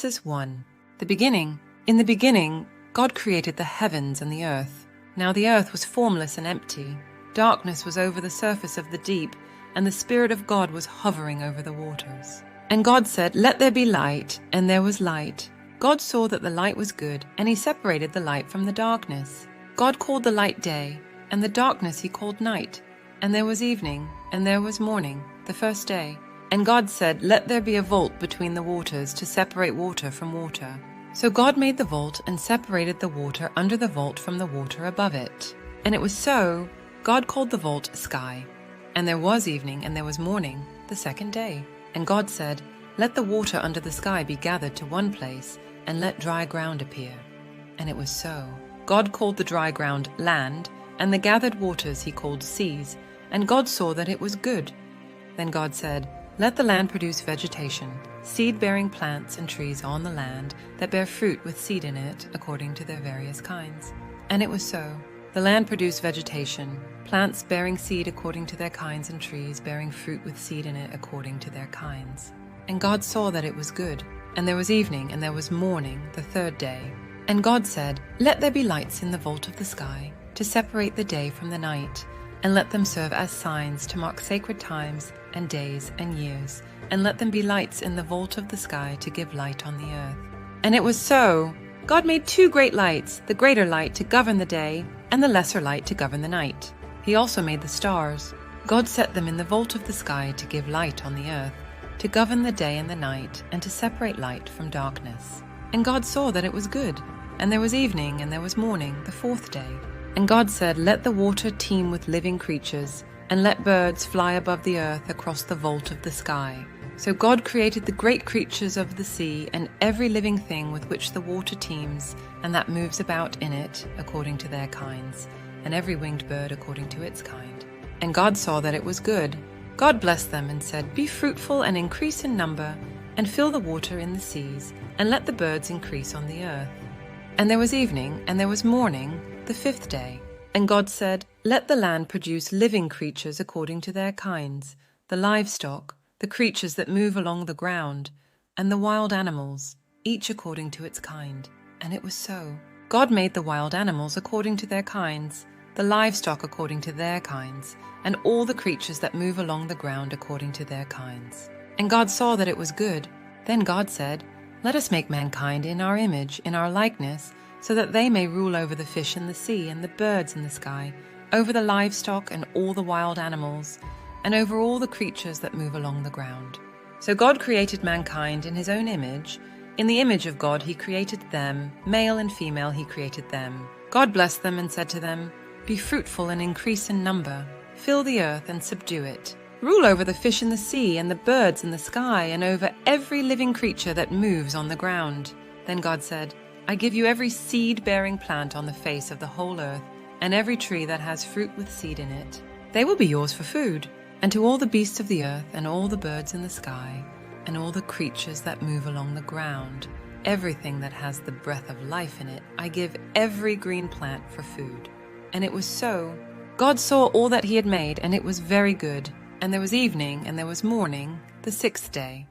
Genesis 1. The beginning. In the beginning, God created the heavens and the earth. Now the earth was formless and empty. Darkness was over the surface of the deep, and the Spirit of God was hovering over the waters. And God said, "Let there be light," and there was light. God saw that the light was good, and he separated the light from the darkness. God called the light day, and the darkness he called night. And there was evening, and there was morning, the first day. And God said, "Let there be a vault between the waters to separate water from water." So God made the vault and separated the water under the vault from the water above it. And it was so. God called the vault sky. And there was evening and there was morning, the second day. And God said, "Let the water under the sky be gathered to one place, and let dry ground appear." And it was so. God called the dry ground land, and the gathered waters he called seas. And God saw that it was good. Then God said, "Let the land produce vegetation, seed-bearing plants and trees on the land that bear fruit with seed in it according to their various kinds." And it was so. The land produced vegetation, plants bearing seed according to their kinds and trees bearing fruit with seed in it according to their kinds. And God saw that it was good. And there was evening and there was morning, the third day. And God said, "Let there be lights in the vault of the sky to separate the day from the night, and let them serve as signs to mark sacred times and days and years, and let them be lights in the vault of the sky to give light on the earth." And it was so. God made two great lights, the greater light to govern the day, and the lesser light to govern the night. He also made the stars. God set them in the vault of the sky to give light on the earth, to govern the day and the night, and to separate light from darkness. And God saw that it was good. And there was evening and there was morning, the fourth day. And God said, "Let the water teem with living creatures, and let birds fly above the earth across the vault of the sky." So God created the great creatures of the sea and every living thing with which the water teems and that moves about in it according to their kinds, and every winged bird according to its kind. And God saw that it was good. God blessed them and said, "Be fruitful and increase in number, and fill the water in the seas, and let the birds increase on the earth." And there was evening and there was morning, the fifth day. And God said, "Let the land produce living creatures according to their kinds, the livestock, the creatures that move along the ground, and the wild animals, each according to its kind." And it was so. God made the wild animals according to their kinds, the livestock according to their kinds, and all the creatures that move along the ground according to their kinds. And God saw that it was good. Then God said, "Let us make mankind in our image, in our likeness, so that they may rule over the fish in the sea and the birds in the sky, over the livestock and all the wild animals, and over all the creatures that move along the ground." So God created mankind in his own image. In the image of God he created them, male and female he created them. God blessed them and said to them, "Be fruitful and increase in number, fill the earth and subdue it. Rule over the fish in the sea and the birds in the sky, and over every living creature that moves on the ground." Then God said, "I give you every seed-bearing plant on the face of the whole earth, and every tree that has fruit with seed in it. They will be yours for food. And to all the beasts of the earth, and all the birds in the sky, and all the creatures that move along the ground, everything that has the breath of life in it, I give every green plant for food." And it was so. God saw all that he had made, and it was very good. And there was evening and there was morning, the sixth day.